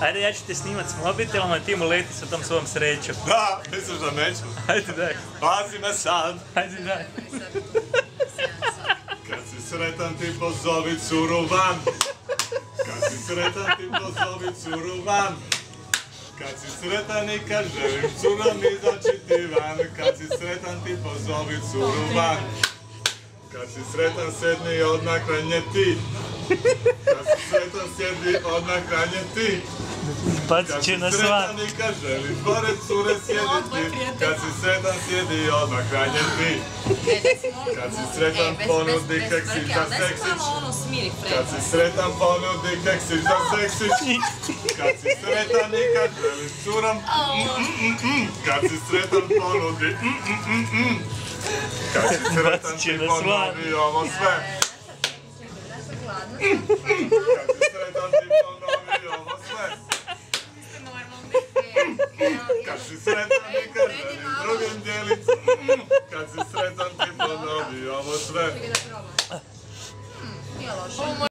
Ajde, ja ću te snimat s mobitelom, a ti mu leti sa tom svom srećom. Da, misliš da neću? Ajde, daj. Pazi me sad. Ajde, daj. Kad si sretan ti pozovi curu van. Kad si sretan ti pozovi curu van. Kad si sretan i kad želim curom izaći ti van. Kad si sretan ti pozovi curu van. Kad si sretan sjedni odmah kranje ti. Kad si sretan sjedni odmah kranje ti. Bacit će na svan. Kad si sretan i kad želiš pored cure sjediti. Kad si sretan sjedi odmah kranje ti. Kad si sretan ponudi keksić za seksić. Kad si sretan ponudi keksić za seksić. Kad si sretan i kad želiš curom. Kad si sretan ponudi. Kad si sretan ti ponovi ovo sve. Kad si sretan ti ponovi ovo sve. Kad si sretan i kad želiš drugim djelic. Kad si sretan ti ponovi ovo sve.